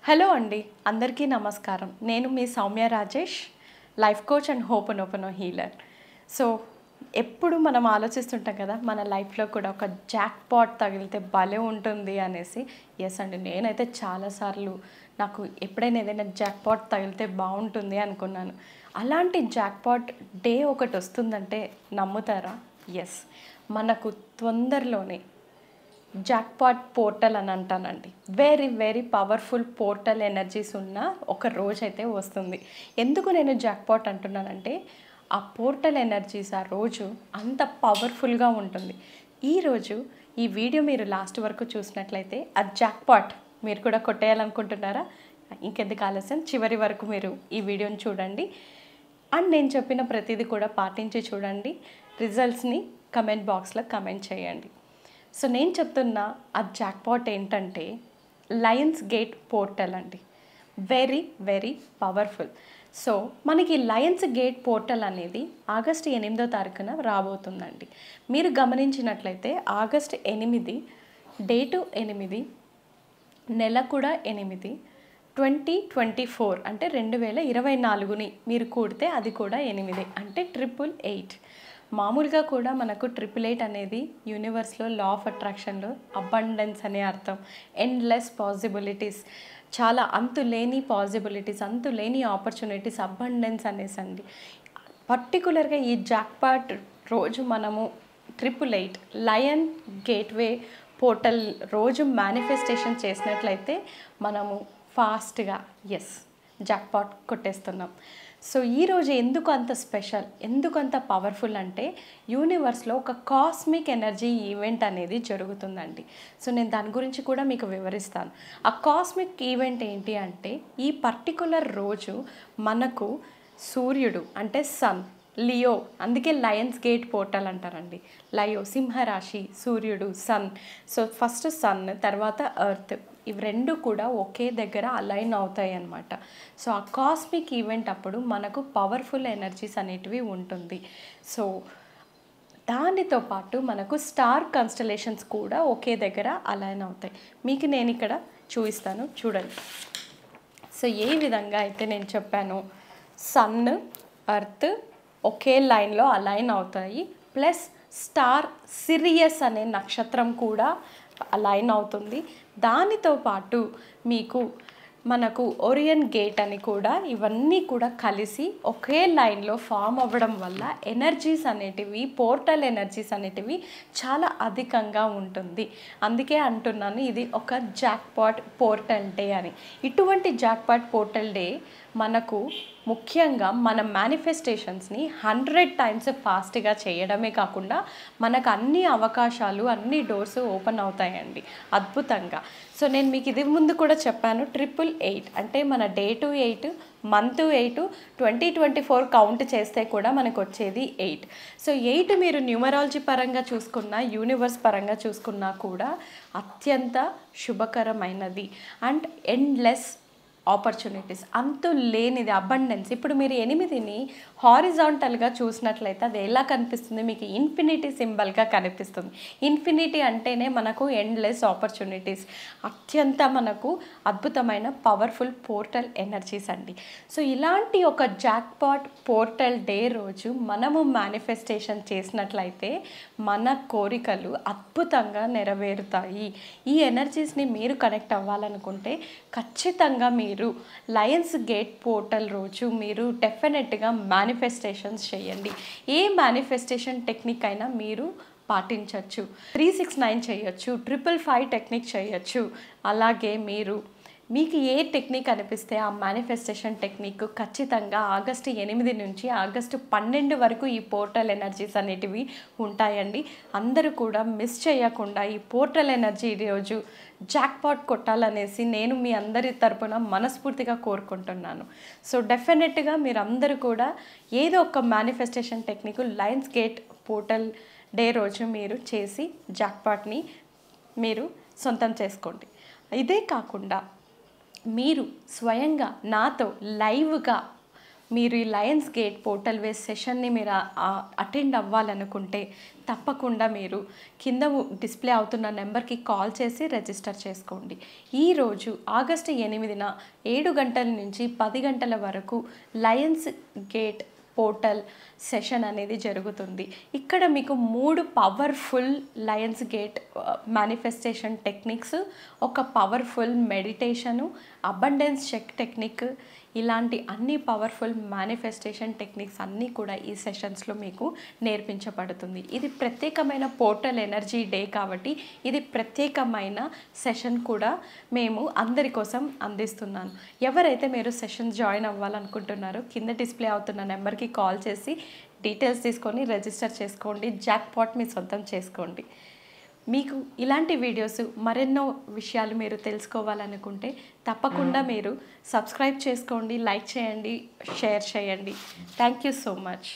Hello అండి, అందరికీ నమస్కారం. నేను మీ Soumya Rajesh, life coach and ho'oponopono healer. So ఎప్పుడు మనం ఆలోచిస్తుంటాం కదా, మన లైఫ్లో కూడా ఒక జాక్ పాట్ తగిలితే భలే ఉంటుంది అనేసి. ఎస్ అండి, నేనైతే చాలాసార్లు నాకు ఎప్పుడైనా ఏదైనా జాక్ పాట్ తగిలితే బాగుంటుంది అనుకున్నాను. అలాంటి జాక్ పాట్ డే ఒకటి వస్తుందంటే నమ్ముతారా? ఎస్, మనకు తొందరలోనే జాక్పాట్ పోర్టల్ అని అంటానండి. Very very powerful portal energies ఉన్న ఒక రోజు అయితే వస్తుంది. ఎందుకు నేను జాక్పాట్ అంటున్నానంటే, ఆ పోర్టల్ ఎనర్జీస్ ఆ రోజు అంత పవర్ఫుల్గా ఉంటుంది. ఈరోజు ఈ వీడియో మీరు లాస్ట్ వరకు చూసినట్లయితే ఆ జాక్పాట్ మీరు కూడా కొట్టేయాలనుకుంటున్నారా? ఇంకెందుకు ఆలస్యం, చివరి వరకు మీరు ఈ వీడియోని చూడండి. అండ్ నేను చెప్పిన ప్రతిదీ కూడా పాటించి చూడండి. రిజల్ట్స్ని కమెంట్ బాక్స్లో కమెంట్ చేయండి. సో నేను చెప్తున్న ఆ జాక్పాట్ ఏంటంటే లయన్స్ గేట్ పోర్టల్ అండి. Very very powerful. సో మనకి లయన్స్ గేట్ పోర్టల్ అనేది ఆగస్టు 8వ తారీఖున రాబోతుందండి. మీరు గమనించినట్లయితే ఆగస్టు 8, డేటు 8, నెల కూడా 8, 2024 అంటే 2024ని మీరు కూడితే అది కూడా 8 అంటే 888. మామూలుగా కూడా మనకు 888 అనేది యూనివర్స్లో లా ఆఫ్ అట్రాక్షన్లో అబండెన్స్ అనే అర్థం. ఎండ్లెస్ పాసిబిలిటీస్, చాలా అంతులేని పాసిబిలిటీస్, అంతులేని ఆపర్చునిటీస్, అబండెన్స్ అనేసండి. పర్టికులర్గా ఈ జాక్పాట్ రోజు మనము 888 లయన్ గేట్వే పోర్టల్ రోజు మేనిఫెస్టేషన్ చేసినట్లయితే మనము ఫాస్ట్గా జాక్పాట్ కొట్టేస్తున్నాం. సో ఈరోజు ఎందుకు అంత స్పెషల్, ఎందుకు అంత పవర్ఫుల్ అంటే యూనివర్స్లో ఒక కాస్మిక్ ఎనర్జీ ఈవెంట్ అనేది జరుగుతుందండి. సో నేను దాని గురించి కూడా మీకు వివరిస్తాను. ఆ కాస్మిక్ ఈవెంట్ ఏంటి అంటే, ఈ పర్టికులర్ రోజు మనకు సూర్యుడు అంటే సన్, లియో, అందుకే లయన్స్ గేట్ పోర్టల్ అంటారండి. లయో సింహరాశి, సూర్యుడు, సన్. సో ఫస్ట్ సన్, తర్వాత ఎర్త్, ఇవి రెండు కూడా ఒకే దగ్గర అలైన్ అవుతాయి అన్నమాట. సో ఆ కాస్మిక్ ఈవెంట్ అప్పుడు మనకు పవర్ఫుల్ ఎనర్జీస్ అనేటివి ఉంటుంది. సో దానితో పాటు మనకు స్టార్ కన్స్టలేషన్స్ కూడా ఒకే దగ్గర అలైన్ అవుతాయి. మీకు నేను ఇక్కడ చూపిస్తాను, చూడండి. సో ఏ విధంగా అయితే నేను చెప్పాను, సన్, ఎర్త్ ఒకే లైన్లో అలైన్ అవుతాయి. ప్లస్ స్టార్ సిరియస్ అనే నక్షత్రం కూడా అలైన్ అవుతుంది. దానితో పాటు మనకు ఓరియన్ గేట్ అని కూడా, ఇవన్నీ కూడా కలిసి ఒకే లైన్లో ఫామ్ అవ్వడం వల్ల ఎనర్జీస్ అనేటివి, పోర్టల్ ఎనర్జీస్ అనేటివి చాలా అధికంగా ఉంటుంది. అందుకే అంటున్నాను ఇది ఒక జాక్పాట్ పోర్టల్ డే అని. ఇటువంటి జాక్పాట్ పోర్టల్ డే మనకు ముఖ్యంగా మన మేనిఫెస్టేషన్స్ని 100 times ఫాస్ట్గా చేయడమే కాకుండా మనకు అన్ని అవకాశాలు, అన్ని డోర్స్ ఓపెన్ అవుతాయండి అద్భుతంగా. సో నేను మీకు ఇది ముందు కూడా చెప్పాను, 888 అంటే మన డేటు 8, మంత్ 8, 2024 కౌంట్ చేస్తే కూడా మనకు వచ్చేది 8. సో 8 మీరు న్యూమరాలజీ పరంగా చూసుకున్నా, యూనివర్స్ పరంగా చూసుకున్నా కూడా అత్యంత శుభకరమైనది. అండ్ ఎండ్లెస్ ఆపర్చునిటీస్, అంతు లేనిది, అబండెన్స్. ఇప్పుడు మీరు 8ని హారిజాంటల్గా చూసినట్లయితే అది ఎలా కనిపిస్తుంది, మీకు ఇన్ఫినిటీ సింబల్గా కనిపిస్తుంది. ఇన్ఫినిటీ అంటేనే మనకు ఎండ్లెస్ ఆపర్చునిటీస్, అత్యంత మనకు అద్భుతమైన పవర్ఫుల్ పోర్టల్ ఎనర్జీస్ అండి. సో ఇలాంటి ఒక జాక్పాట్ పోర్టల్ డే రోజు మనము మేనిఫెస్టేషన్ చేసినట్లయితే మన కోరికలు అద్భుతంగా నెరవేరుతాయి. ఈ ఎనర్జీస్ని మీరు కనెక్ట్ అవ్వాలనుకుంటే ఖచ్చితంగా మీరు లయన్స్ గేట్ పోర్టల్ రోజు మీరు డెఫినెట్గా మేనిఫెస్టేషన్స్ చేయండి. ఏ మేనిఫెస్టేషన్ టెక్నిక్ అయినా మీరు పాటించవచ్చు. 369 చేయొచ్చు, 555 టెక్నిక్ చేయొచ్చు. అలాగే మీకు ఏ టెక్నిక్ అనిపిస్తే ఆ మేనిఫెస్టేషన్ టెక్నిక్ ఖచ్చితంగా ఆగస్టు 8 నుంచి ఆగస్టు 12 వరకు ఈ పోర్టల్ ఎనర్జీస్ అనేటివి ఉంటాయండి. అందరూ కూడా మిస్ చేయకుండా ఈ పోర్టల్ ఎనర్జీ రోజు జాక్పాట్ కొట్టాలనేసి నేను మీ అందరి తరపున మనస్ఫూర్తిగా కోరుకుంటున్నాను. సో డెఫినెట్గా మీరు అందరూ కూడా ఏదో ఒక manifestation technique Lions gate portal day రోజు మీరు చేసి జాక్పాట్ని మీరు సొంతం చేసుకోండి. ఇదే కాకుండా మీరు స్వయంగా నాతో లైవ్గా మీరు ఈ లయన్స్ గేట్ పోర్టల్ వేస్ సెషన్ని మీరు అటెండ్ అవ్వాలనుకుంటే తప్పకుండా మీరు కింద డిస్ప్లే అవుతున్న నెంబర్కి కాల్ చేసి రిజిస్టర్ చేసుకోండి. ఈరోజు ఆగస్టు 8న 7 గంటల నుంచి 10 గంటల వరకు లయన్స్ గేట్ పోర్టల్ సెషన్ అనేది జరుగుతుంది. ఇక్కడ మీకు 3 powerful lions gate manifestation techniques, ఒక powerful meditation, abundance check technique, ఇలాంటి అన్ని పవర్ఫుల్ మేనిఫెస్టేషన్ టెక్నిక్స్ అన్నీ కూడా ఈ సెషన్స్లో మీకు నేర్పించబడుతుంది. ఇది ప్రత్యేకమైన పోర్టల్ ఎనర్జీ డే కాబట్టి ఇది ప్రత్యేకమైన సెషన్ కూడా మేము అందరి కోసం అందిస్తున్నాను. ఎవరైతే మీరు సెషన్ జాయిన్ అవ్వాలనుకుంటున్నారో కింద డిస్ప్లే అవుతున్న నెంబర్కి కాల్ చేసి డీటెయిల్స్ తీసుకొని రిజిస్టర్ చేసుకోండి. జాక్ పాట్ మీ సొంతం చేసుకోండి. మీకు ఇలాంటి వీడియోస్ మరెన్నో విషయాలు మీరు తెలుసుకోవాలనుకుంటే తప్పకుండా మీరు సబ్స్క్రైబ్ చేసుకోండి, లైక్ చేయండి, షేర్ చేయండి. Thank you so much.